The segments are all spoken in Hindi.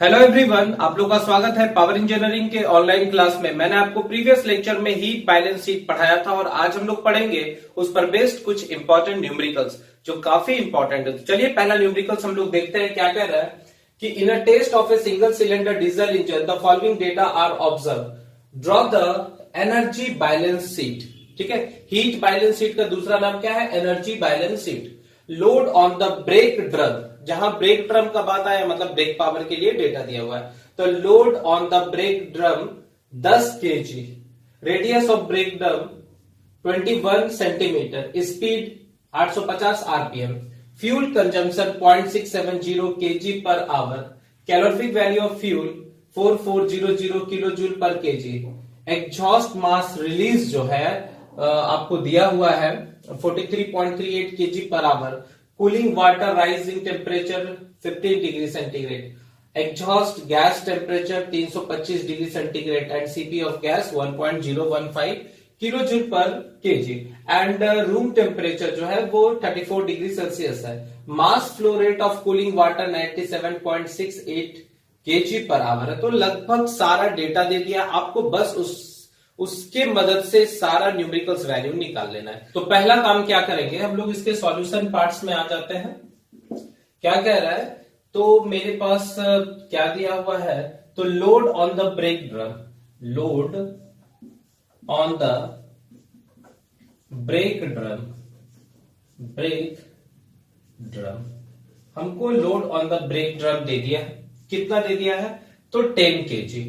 हेलो एवरीवन, आप लोग का स्वागत है पावर इंजीनियरिंग के ऑनलाइन क्लास में। मैंने आपको प्रीवियस लेक्चर में हीट बैलेंस शीट पढ़ाया था और आज हम लोग पढ़ेंगे उस पर बेस्ड कुछ इंपॉर्टेंट न्यूमेरिकल्स जो काफी इंपॉर्टेंट है। तो चलिए पहला न्यूमेरिकल्स हम लोग देखते हैं क्या कह रहा है कि in a test of a single cylinder diesel engine the following data are observe, draw the energy balance sheet. ठीक है, हीट बैलेंस शीट का दूसरा नाम क्या है? Energy balance sheet. Load on the brake drum, जहां ब्रेक ड्रम का बात आया मतलब ब्रेक पावर के लिए डेटा दिया हुआ है। तो load on the brake drum 10 KG, radius of break drum 21 centimetre, speed 850 RPM, fuel consumption 0.670 KG per our, calorific value of fuel 4400 kilo joule पर केजी, एग्जॉस्ट मास रिलीज जो है आपको दिया हुआ है 43.38 KG per our, cooling water rising temperature 15 degree centigrade, exhaust gas temperature 325 degree centigrade and CP of gas 1.015 kilo joule पर केजी एंड रूम टेम्परेचर जो है वो 34 डिग्री सेल्सियस है। Mass flow rate of cooling water 97.68 KG per our है। तो लगभग सारा डेटा दे दिया आपको, बस उसके मदद से सारा न्यूमेरिकल्स वैल्यू निकाल लेना है। तो पहला काम क्या करेंगे हम लोग, इसके सॉल्यूशन पार्ट्स में आ जाते हैं। क्या कह रहा है? तो मेरे पास क्या दिया हुआ है? तो load on the brake drum, load on the brake drum, brake drum, हमको load on the brake drum दे दिया है। कितना दे दिया है? तो 10 केजी।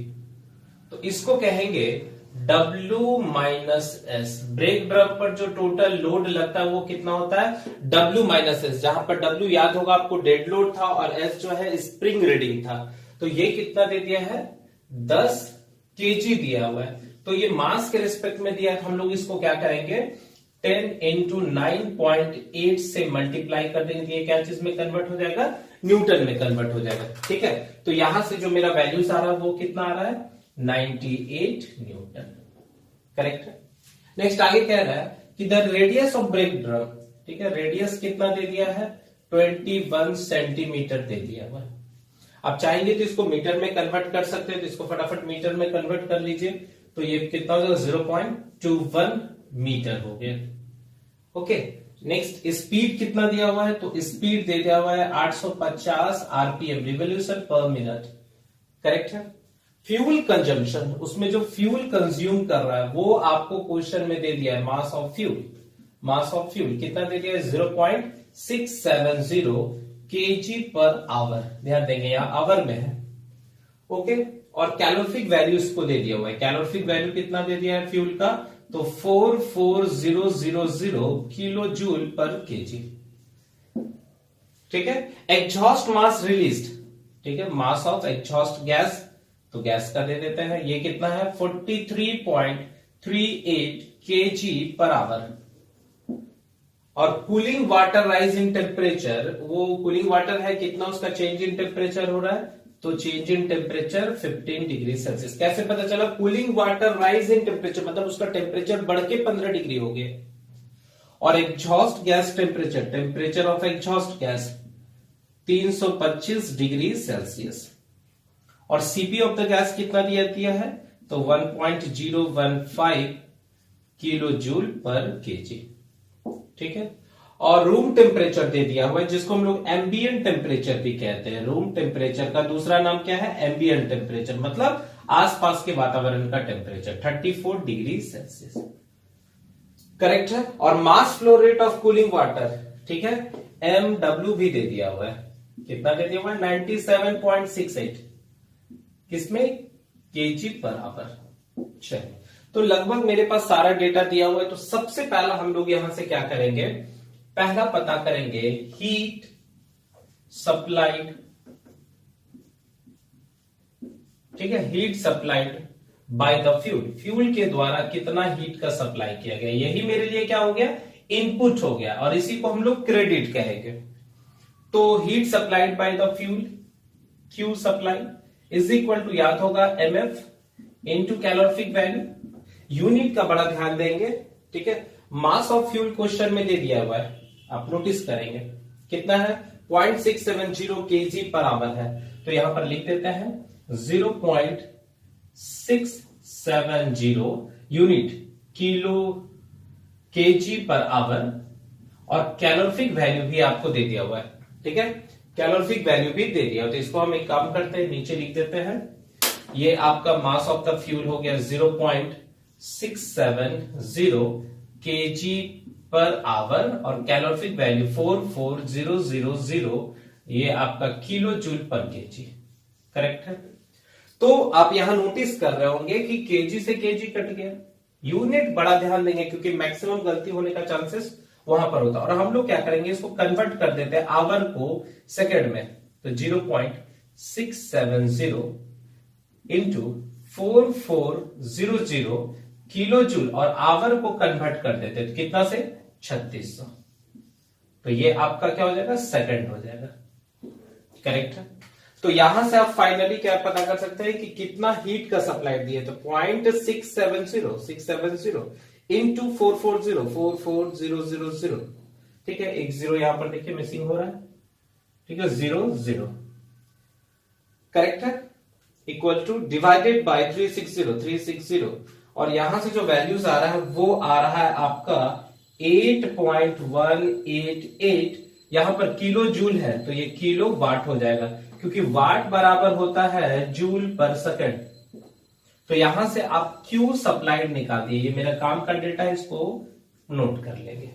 तो इसको कहेंगे W minus S. Break drum पर जो टोटल लोड लगता है वो कितना होता है? W माइनस एस, जहां पर W याद होगा आपको डेड लोड था और S जो है स्प्रिंग रीडिंग था। तो ये कितना दे दिया है? 10 केजी दिया हुआ है। तो ये मास के रिस्पेक्ट में दिया है। हम लोग इसको क्या करेंगे? 10 इंटू 9.8 से मल्टीप्लाई कर देंगे। ये क्या चीज में कन्वर्ट हो जाएगा? न्यूटन में कन्वर्ट हो जाएगा। ठीक है, तो यहां से जो मेरा वैल्यूज आ रहा है वो कितना आ रहा है? 98 न्यूटन। करेक्ट है। नेक्स्ट आगे कह रहा है कि the radius of break drum, ठीक है, रेडियस कितना दे दिया है? 21 सेंटीमीटर दे दिया हुआ है। आप चाहेंगे तो इसको मीटर में कन्वर्ट कर सकते हैं, तो इसको फटाफट मीटर में कन्वर्ट कर लीजिए। तो ये कितना हो जाएगा? 0.21 मीटर हो गया। ओके, नेक्स्ट स्पीड कितना दिया हुआ है? तो स्पीड दे दिया हुआ है 850 RPM, revolution per minute. Correct है। फ्यूल कंजम्पशन, उसमें जो फ्यूल कंज्यूम कर रहा है वो आपको क्वेश्चन में दे दिया है mass of fuel. Mass of fuel कितना दे दिया है? 0.670 केजी पर आवर। ध्यान देंगे यहां आवर में है। ओके, और कैलोरीफिक वैल्यू इसको दे दिया हुआ है। कैलोरीफिक वैल्यू कितना दे दिया है फ्यूल का? तो 44000 किलो जूल पर केजी। ठीक है। एग्जॉस्ट मास रिलीज्ड, ठीक है, मास ऑफ एग्जॉस्ट गैस, तो गैस का दे देते हैं। ये कितना है? 43.38 केजी पर आवर। और cooling water rise in temperature, वो कूलिंग वाटर है कितना, उसका चेंज इन टेम्परेचर हो रहा है? तो change in temperature 15 degree Celsius. कैसे पता चला? Cooling water rise in temperature मतलब उसका टेम्परेचर बढ़ के 15 डिग्री हो गया। और exhaust gas temperature, temperature of exhaust gas 325 degree Celsius. और सीपी ऑफ द गैस कितना दिया है? तो 1.015 किलो जूल पर केजी। ठीक है। और रूम टेम्परेचर दे दिया हुआ है जिसको हम लोग एम्बिएंट टेम्परेचर भी कहते हैं। रूम टेम्परेचर का दूसरा नाम क्या है? एम्बिएंट टेम्परेचर, मतलब आसपास के वातावरण का टेम्परेचर 34 डिग्री सेल्सियस। करेक्ट है। और mass flow rate of cooling water, ठीक है, MW भी दे दिया हुआ है। कितना दे दिया हुआ है? 97.68 किसमें? KG per our. चलिए, तो लगभग मेरे पास सारा डेटा दिया हुआ है। तो सबसे पहला हम लोग यहां से क्या करेंगे? पहला पता करेंगे हीट सप्लाइड, ठीक है, heat supplied by the fuel. Fuel के द्वारा कितना हीट का सप्लाई किया गया, यही मेरे लिए क्या हो गया? इनपुट हो गया, और इसी को हम लोग क्रेडिट कहेंगे। तो heat supplied by the fuel, Q supply is equal to, याद होगा, MF into calorific value. Unit का बड़ा ध्यान देंगे। ठीक है। मास ऑफ फ्यूल क्वेश्चन में दे दिया हुआ है, आप नोटिस करेंगे कितना है 0.670 kg पर आवर है। तो यहां पर लिख देते हैं 0.670 unit kilo KG per hour, और कैलोरीफिक वैल्यू भी आपको दे दिया हुआ है। ठीक है, कैलोरीफिक वैल्यू भी दे दिया, तो इसको हम एक काम करते हैं, नीचे लिख देते हैं। ये आपका मास ऑफ द फ्यूल हो गया 0.670 केजी पर आवर, और कैलोरीफिक वैल्यू 44000, ये आपका किलो जूल पर केजी। करेक्ट है। तो आप यहां नोटिस कर रहे होंगे कि केजी से केजी कट गया, यूनिट बड़ा ध्यान देंगे क्योंकि मैक्सिमम गलती होने का चांसेस वहां पर होता है। और हम लोग क्या करेंगे, इसको कन्वर्ट कर देते हैं आवर को सेकंड में, तो 0.670 इंटू 4400 किलो जूल, और आवर को कन्वर्ट कर देते हैं तो कितना से 3600, तो ये आपका क्या हो जाएगा, सेकंड हो जाएगा। करेक्ट है। तो यहां से आप फाइनली क्या पता कर सकते हैं कि कितना हीट का सप्लाई दिया, तो 0.670 इंटू 440 ठीक है, एक जीरो यहां पर देखिए मिसिंग हो रहा है। ठीक है, 0 करेक्ट है, इक्वल टू डिवाइडेड बाय 360, और यहां से जो वैल्यूज आ रहा है वो आ रहा है आपका 8.188, यहां पर किलो जूल है तो ये किलो वाट हो जाएगा, क्योंकि वाट बराबर होता है जूल पर सेकंड। तो यहां से आप क्यू सप्लाइड निकाल दिए, ये मेरा काम का डेटा है, इसको नोट कर लेंगे।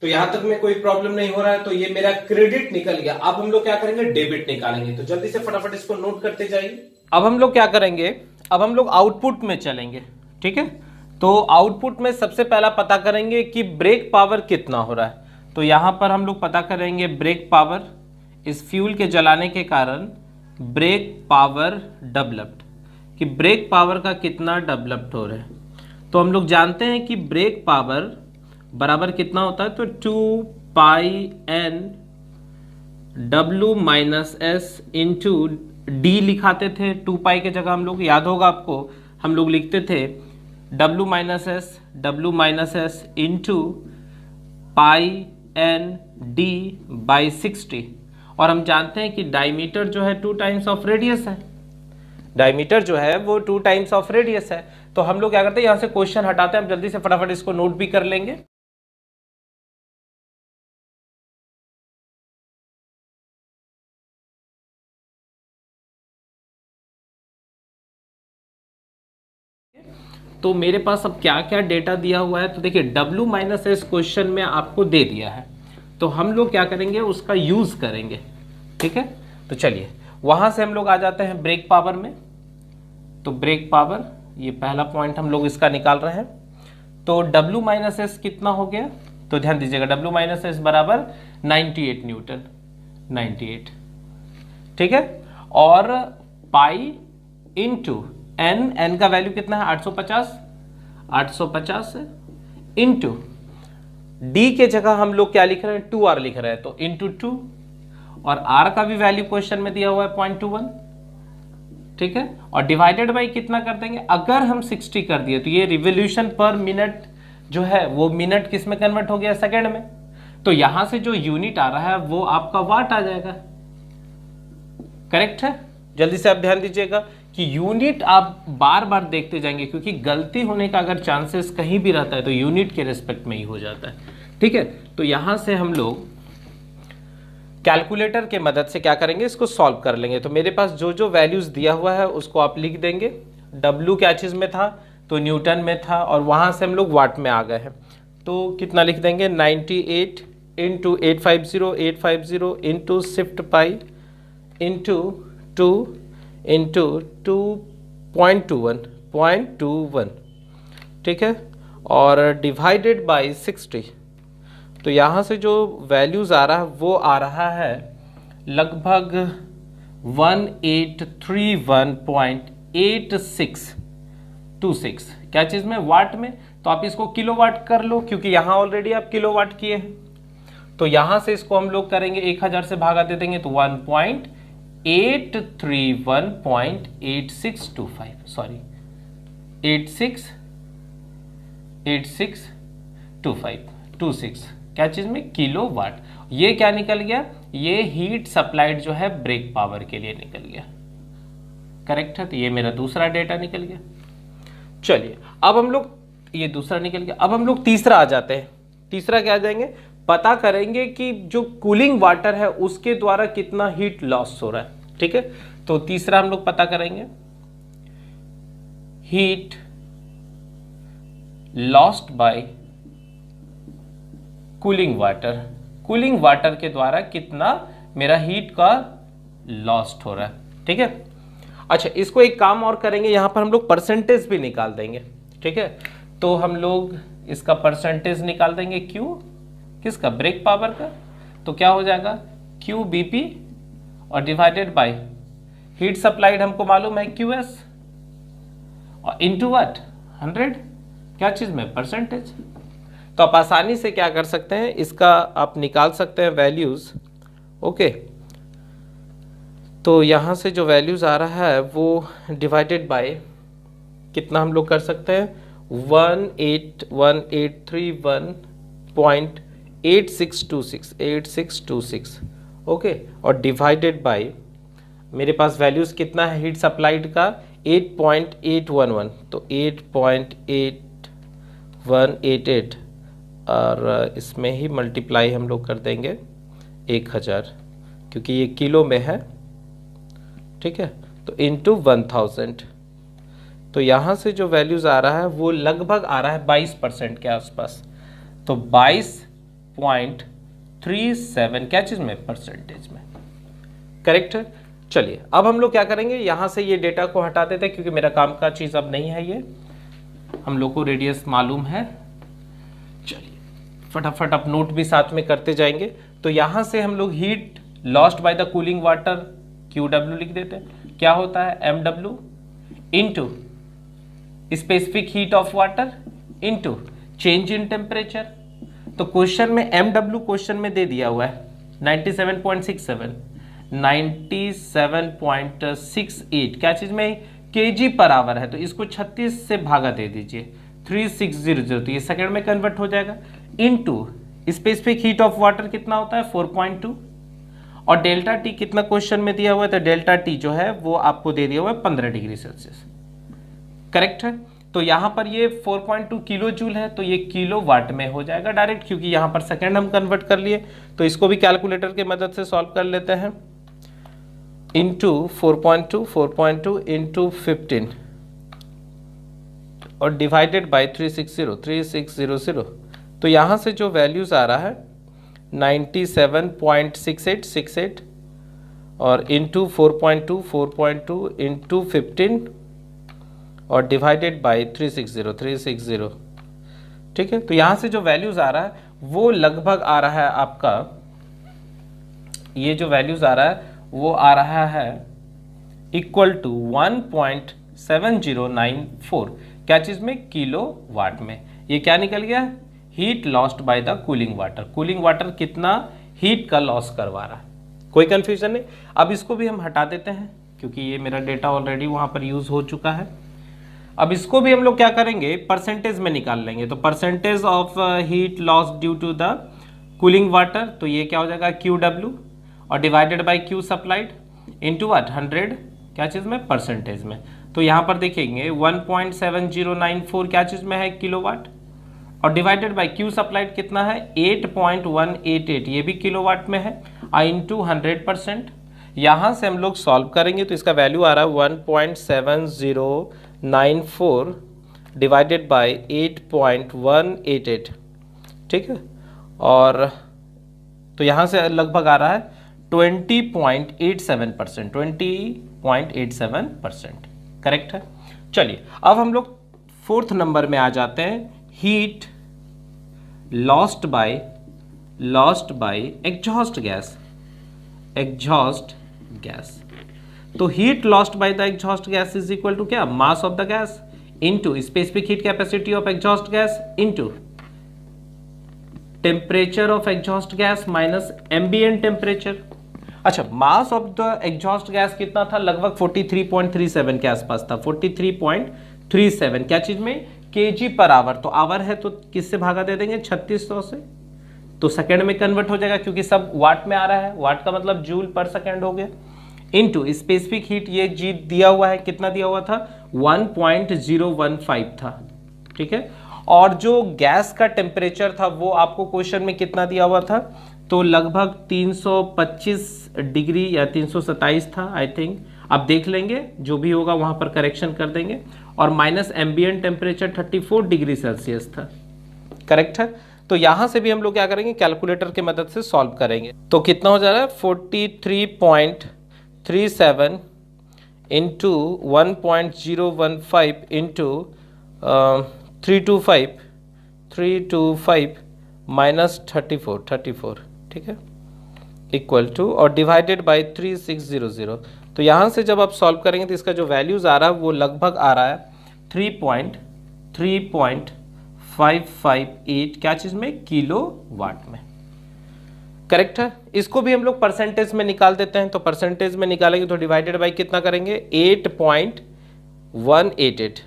तो यहां तक में कोई प्रॉब्लम नहीं हो रहा है, तो ये मेरा क्रेडिट निकल गया। अब हम लोग क्या करेंगे, डेबिट निकालेंगे, तो जल्दी से फटाफट इसको नोट करते जाइए। अब हम लोग क्या करेंगे, अब हम लोग आउटपुट में चलेंगे। ठीक है, तो आउटपुट में सबसे पहला पता करेंगे कि ब्रेक पावर कितना हो रहा है। तो यहां पर हम लोग पता करेंगे ब्रेक पावर, इस फ्यूल के जलाने के कारण ब्रेक पावर डेवलप्ड, कि ब्रेक पावर का कितना डेवलप्ड हो रहा है। तो हम लोग जानते हैं कि ब्रेक पावर बराबर कितना होता है, तो 2πn W minus S into D लिखाते थे, 2π के जगह हम लोग, याद होगा आपको, हम लोग लिखते थे W minus S into πn d by 60, और हम जानते हैं कि डायमीटर जो है 2 टाइम्स ऑफ रेडियस है, डायमीटर जो है वो 2 टाइम्स ऑफ रेडियस है। तो हम लोग क्या करते हैं, यहां से क्वेश्चन हटाते हैं, हम जल्दी से फटाफट इसको नोट भी कर लेंगे। तो मेरे पास अब क्या क्या डेटा दिया हुआ है, तो देखिए W माइनस एस क्वेश्चन में आपको दे दिया है, तो हम लोग क्या करेंगे, उसका यूज करेंगे। ठीक है, तो चलिए वहां से हम लोग आ जाते हैं ब्रेक पावर में। तो ब्रेक पावर, ये पहला पॉइंट हम लोग इसका निकाल रहे हैं। तो W माइनस एस कितना हो गया, तो ध्यान दीजिएगा, W माइनस एस बराबर 98 न्यूटन, 98। ठीक है, और पाई इंटू एन का वैल्यू कितना है, 850 है, इंटू डी के जगह हम लोग क्या लिख रहे हैं, 2r लिख रहे हैं, तो इंटू 2, और r का भी वैल्यू क्वेश्चन में दिया हुआ है 0.21। ठीक है, और डिवाइडेड बाई कितना कर देंगे, अगर हम 60 कर दिए तो ये रिवोल्यूशन पर मिनट जो है वो मिनट किस में कन्वर्ट हो गया, सेकंड में। तो यहां से जो यूनिट आ रहा है वो आपका वाट आ जाएगा। करेक्ट है, जल्दी से आप ध्यान दीजिएगा कि यूनिट आप बार बार देखते जाएंगे, क्योंकि गलती होने का अगर चांसेस कहीं भी रहता है तो यूनिट के रिस्पेक्ट में ही हो जाता है। ठीक है, तो यहां से हम लोग कैलकुलेटर के मदद से क्या करेंगे, इसको सॉल्व कर लेंगे। तो मेरे पास जो जो वैल्यूज दिया हुआ है उसको आप लिख देंगे। W क्या चीज में था, तो न्यूटन में था, और वहां से हम लोग वाट में आ गए हैं, तो कितना लिख देंगे, 98 into 850 into shift pi into 2 into 2.21। ठीक है, और डिवाइडेड बाई 60। तो यहाँ से जो वैल्यूज आ रहा है वो आ रहा है लगभग 1831.8626, क्या चीज में, वाट में। तो आप इसको किलोवाट कर लो, क्योंकि यहाँ ऑलरेडी आप किलोवाट किए हैं। तो यहां से इसको हम लोग करेंगे 1000 से भागा दे देंगे, तो 1.831.8625, सॉरी 8626 क्या चीज में, किलोवाट। ये क्या निकल गया, ये हीट सप्लाइड जो है ब्रेक पावर के लिए निकल गया, करेक्ट है। तो ये मेरा दूसरा डेटा निकल गया। चलिए अब हम लोग, ये दूसरा निकल गया, अब हम लोग तीसरा आ जाते हैं। तीसरा क्या आ जाएंगे, पता करेंगे कि जो कूलिंग वाटर है उसके द्वारा कितना हीट लॉस हो रहा है, ठीक है। तो तीसरा हम लोग पता करेंगे, heat lost bye cooling water, cooling water के द्वारा कितना मेरा हीट का लॉस्ट हो रहा है, ठीक है। अच्छा, इसको एक काम और करेंगे, यहां पर हम लोग परसेंटेज भी निकाल देंगे, ठीक है। तो हम लोग इसका परसेंटेज निकाल देंगे, क्यू किसका, ब्रेक पावर का। तो क्या हो जाएगा, क्यू बीपी और डिवाइडेड बाय हीट सप्लाइड हमको मालूम है क्यूएस, और इनटू व्हाट 100, क्या चीज में, परसेंटेज। तो आप आसानी से क्या कर सकते हैं, इसका आप निकाल सकते हैं वैल्यूज, ओके। तो यहां से जो वैल्यूज आ रहा है वो डिवाइडेड बाय कितना हम लोग कर सकते हैं, 18131.8626 ओके, और डिवाइडेड बाय मेरे पास वैल्यूज कितना है हीट सप्लाइड का, 8.811, तो 8.8188 और इसमें ही मल्टीप्लाई हम लोग कर देंगे 1000, क्योंकि ये किलो में है, ठीक है। तो इनटू 1000, तो यहाँ से जो वैल्यूज आ रहा है वो लगभग आ रहा है 22% के आसपास, तो 22.37 क्या चीज में, परसेंटेज में, करेक्ट है। चलिए अब हम लोग क्या करेंगे, यहां से ये डेटा को हटा देते हैं क्योंकि मेरा काम का चीज अब नहीं है, ये हम लोग को रेडियस मालूम है। चलिए फटाफट आप नोट भी साथ में करते जाएंगे। तो यहां से हम लोग heat lost by the cooling water QW लिख देते हैं, क्या होता है MW into specific heat of water into change in temperature. तो क्वेश्चन में MW क्वेश्चन में दे दिया हुआ है 97.68 क्या चीज में, kg पर आवर है, तो इसको 36 से भागा दे दीजिए 3600, तो ये सेकंड में कन्वर्ट हो जाएगा, into specific heat of water कितना होता है 4.2, और डेल्टा टी कितना क्वेश्चन में दिया हुआ है, तो डेल्टा टी जो है वो आपको दे दिया हुआ है 15 डिग्री सेल्सियस, करेक्ट है। तो यहां पर ये 4.2 किलो जूल है, तो ये किलो वाट में हो जाएगा डायरेक्ट, क्योंकि यहां पर सेकंड हम कन्वर्ट कर लिए। तो इसको भी कैलकुलेटर की मदद से सॉल्व कर लेते हैं, इंटू 4.2 इंटू 15 और डिवाइडेड बाई 3600। तो यहां से जो वैल्यूज आ रहा है 97.6868 और इंटू 4.2 इंटू 15 और डिवाइडेड बाई 360, ठीक है। तो यहां से जो वैल्यूज आ रहा है वो लगभग आ रहा है आपका, ये जो वैल्यूज आ रहा है वो आ रहा है इक्वल टू 1.7094, क्या चीज में, किलो वाट में। ये क्या निकल गया, heat lost by the cooling water. Cooling water कितना हीट का लॉस करवा रहा है, कोई कंफ्यूजन नहीं। अब इसको भी हम हटा देते हैं क्योंकि ये मेरा डेटा ऑलरेडी वहां पर यूज हो चुका है। अब इसको भी हम लोग क्या करेंगे, परसेंटेज में निकाल लेंगे। तो percentage of heat loss due to the cooling water, तो ये क्या हो जाएगा QW और divided by Q supplied into what 100, क्या चीज में, परसेंटेज में। तो यहां पर देखेंगे 1.7094 क्या चीज में है, किलोवाट, और डिवाइडेड बाय Q सप्लाइड कितना है 8.188, ये भी किलोवाट में है, इंटू 100%। यहां से हम लोग सॉल्व करेंगे तो इसका वैल्यू आ रहा है 1.7094 डिवाइडेड बाय 8.188, ठीक है। और तो यहां से लगभग आ रहा है 20.87%, करेक्ट है। चलिए अब हम लोग फोर्थ नंबर में आ जाते हैं, heat lost by exhaust gas. तो heat lost by the exhaust gas is equal to क्या, mass of the gas into specific heat capacity of exhaust gas into temperature of exhaust gas minus ambient temperature. अच्छा, mass of the exhaust gas कितना था, लगभग 43.37 के आसपास था, 43.37 क्या चीज में, kg पर आवर। तो आवर है तो किससे भागा दे देंगे, 3600 से, तो सेकेंड में कन्वर्ट हो जाएगा क्योंकि सब वाट में आ रहा है, वाट का मतलब जूल पर सेकेंड हो गया, इनटू स्पेसिफिक हीट, ये जी दिया हुआ है, कितना दिया हुआ था 1.015 था, ठीक है। और जो गैस का टेम्परेचर था वो आपको क्वेश्चन में कितना दिया हुआ था, तो लगभग 325 डिग्री या 327 था आई थिंक, आप देख लेंगे जो भी होगा वहां पर करेक्शन कर देंगे। और minus ambient temperature 34 degree Celsius था, करेक्ट है। तो यहां से भी हम लोग क्या करेंगे, कैलकुलेटर की मदद से सॉल्व करेंगे। तो कितना हो जा रहा है 43.37 इंटू 1.015 इंटू 325 माइनस 34, ठीक है, इक्वल टू और डिवाइडेड बाय 3600। तो यहाँ से जब आप सॉल्व करेंगे तो इसका जो वैल्यूज आ रहा है वो लगभग आ रहा है 3.558 क्या चीज़ में, किलो वाट में, करेक्ट है। इसको भी हम लोग परसेंटेज में निकाल देते हैं, तो परसेंटेज में निकालेंगे तो डिवाइडेड बाय कितना करेंगे 8.188,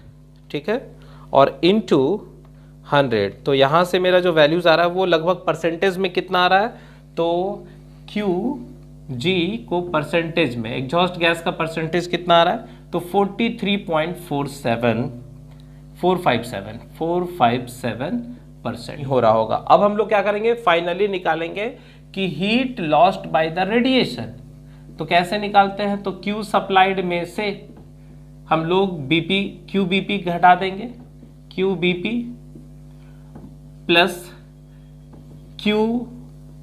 ठीक है, और इनटू 100। तो यहाँ से मेरा जो वैल्यूज आ रहा है वो लगभग परसेंटेज में कितना आ रहा है, तो क्यू जी को परसेंटेज में, एग्जॉस्ट गैस का परसेंटेज कितना आ रहा है, तो 43.457 हो रहा होगा। अब हम लोग क्या करेंगे, फाइनली निकालेंगे कि heat lost by the radiation. तो कैसे निकालते हैं, तो क्यू सप्लाइड में से हम लोग बीपी, क्यू बीपी घटा देंगे, Q BP plus Q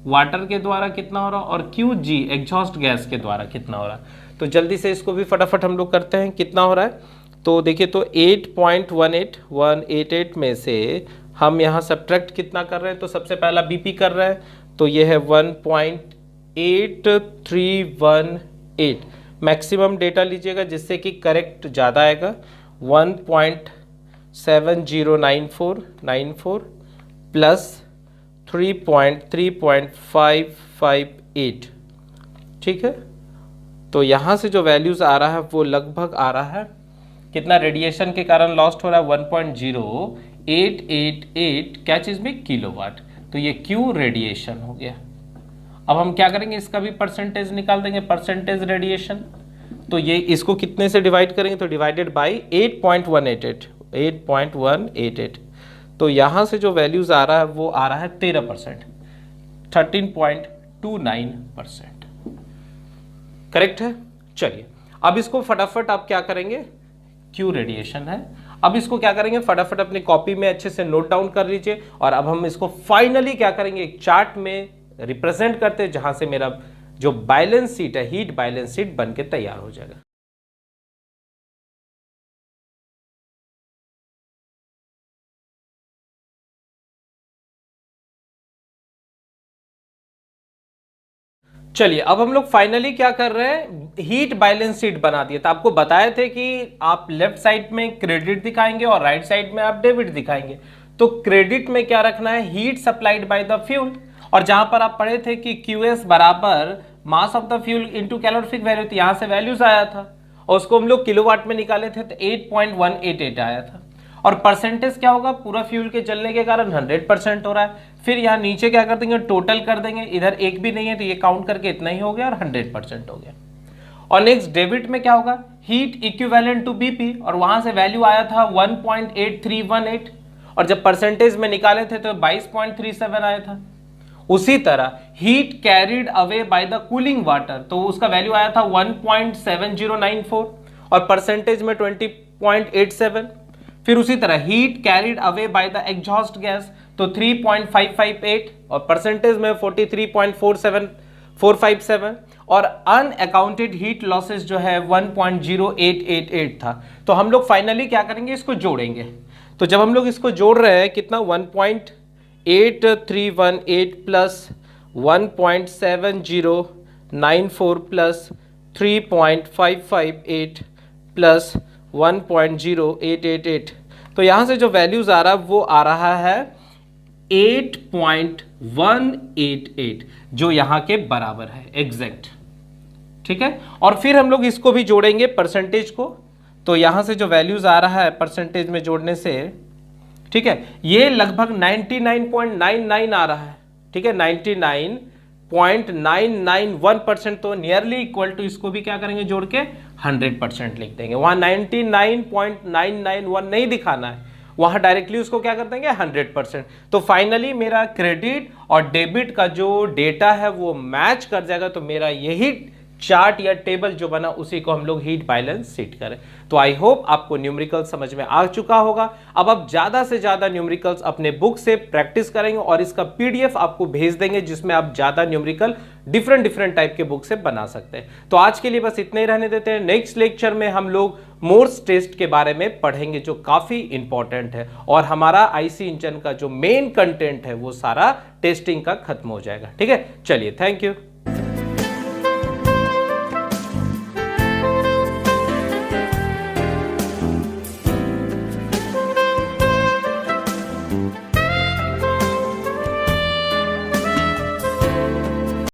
water के द्वारा कितना हो रहा है, और क्यू जी एग्जॉस्ट गैस के द्वारा कितना हो रहा है। तो जल्दी से इसको भी फटाफट हम लोग करते हैं, कितना हो रहा है, तो देखिए तो 8.18188 में से हम यहाँ सब्ट्रैक्ट कितना कर रहे हैं, तो सबसे पहला बीपी कर रहे हैं, तो ये है 1.8318। मैक्सिमम डेटा लीजिएगा जिससे कि करेक्ट ज़्यादा आएगा, 1.709494 प्लस 3.558, ठीक है। तो यहाँ से जो वैल्यूज आ रहा है वो लगभग आ रहा है कितना, रेडिएशन के कारण लॉस्ट हो रहा है 1.0888 क्या चीज़ में, किलोवाट। तो ये क्यू रेडिएशन हो गया। अब हम क्या करेंगे, इसका भी परसेंटेज निकाल देंगे, परसेंटेज रेडिएशन। तो ये इसको कितने से डिवाइड करेंगे, तो डिवाइडेड बाय 8.188। तो यहाँ से जो वैल्यूज आ रहा है वो आ रहा है 13%, 13.29%, करेक्ट है। चलिए अब इसको फटाफट आप क्या करेंगे, क्यू रेडिएशन है, अब इसको क्या करेंगे फटाफट अपनी कॉपी में अच्छे से नोट डाउन कर लीजिए। और अब हम इसको फाइनली क्या करेंगे, एक चार्ट में रिप्रेजेंट करते हैं जहां से मेरा जो बैलेंस शीट है, हीट बैलेंस शीट बन के तैयार हो जाएगा। चलिए अब हम लोग फाइनली क्या कर रहे हैं, हीट बैलेंस शीट बना दिए। तो आपको बताए थे कि आप लेफ्ट साइड में क्रेडिट दिखाएंगे और राइट साइड में आप डेबिट दिखाएंगे। तो क्रेडिट में क्या रखना है, heat supplied by the fuel, और जहां पर आप पढ़े थे कि QS बराबर मास of the fuel into calorific value, तो यहां से वैल्यूज आया था और उसको हम लोग किलोवाट में निकाले थे तो 8.188 आया था। और परसेंटेज क्या होगा, पूरा फ्यूल के जलने के कारण 100% हो रहा है। फिर यहाँ नीचे क्या कर देंगे, टोटल कर देंगे, इधर एक भी नहीं है तो ये काउंट करके इतना ही हो गया और 100% हो गया। और नेक्स्ट डेबिट में क्या होगा, हीट इक्विवेलेंट टू बीपी, और वहां से वैल्यू आया था 1.8318, और जब परसेंटेज में निकाले थे तो 22.37 आया था। उसी तरह heat carried away by the cooling water, तो उसका वैल्यू आया था 1.7094 और परसेंटेज में 20.87। फिर उसी तरह heat carried away by the exhaust gas, तो 3.558 और परसेंटेज में 43.457 और अनअकाउंटेड हीट लॉसेस जो है 1.0888 था। तो हम लोग फाइनली क्या करेंगे, इसको जोड़ेंगे। तो जब हम लोग इसको जोड़ रहे हैं कितना, 1.8318 प्लस 1.7094 प्लस 3.558 प्लस 1.0888, तो यहां से जो वैल्यूज आ रहा है वो आ रहा है 8.188, जो यहां के बराबर है एग्जैक्ट, ठीक है। और फिर हम लोग इसको भी जोड़ेंगे परसेंटेज को, तो यहां से जो वैल्यूज आ रहा है परसेंटेज में जोड़ने से, ठीक है, ये लगभग 99.99 आ रहा है, ठीक है, 99.991% तो नियरली इक्वल टू इसको भी क्या करेंगे जोड़ के 100% लिख देंगे। वहां 99.991 नहीं दिखाना है, वहां डायरेक्टली उसको क्या कर देंगे 100%। तो फाइनली मेरा क्रेडिट और डेबिट का जो डेटा है वो मैच कर जाएगा, तो मेरा यही चार्ट या टेबल जो बना उसी को हम लोग हीट बैलेंस शीट करें। तो आई होप आपको न्यूमेरिकल समझ में आ चुका होगा। अब आप ज्यादा से ज्यादा न्यूमेरिकल्स अपने बुक से प्रैक्टिस करेंगे और इसका पीडीएफ आपको भेज देंगे, जिसमें आप ज्यादा न्यूमेरिकल डिफरेंट टाइप के बुक से बना सकते हैं। तो आज के लिए बस इतना ही रहने देते हैं। नेक्स्ट लेक्चर में हम लोग मोर्स टेस्ट के बारे में पढ़ेंगे, जो काफी इंपॉर्टेंट है, और हमारा आईसी इंजन का जो मेन कंटेंट है वो सारा टेस्टिंग का खत्म हो जाएगा। ठीक है, चलिए, थैंक यू।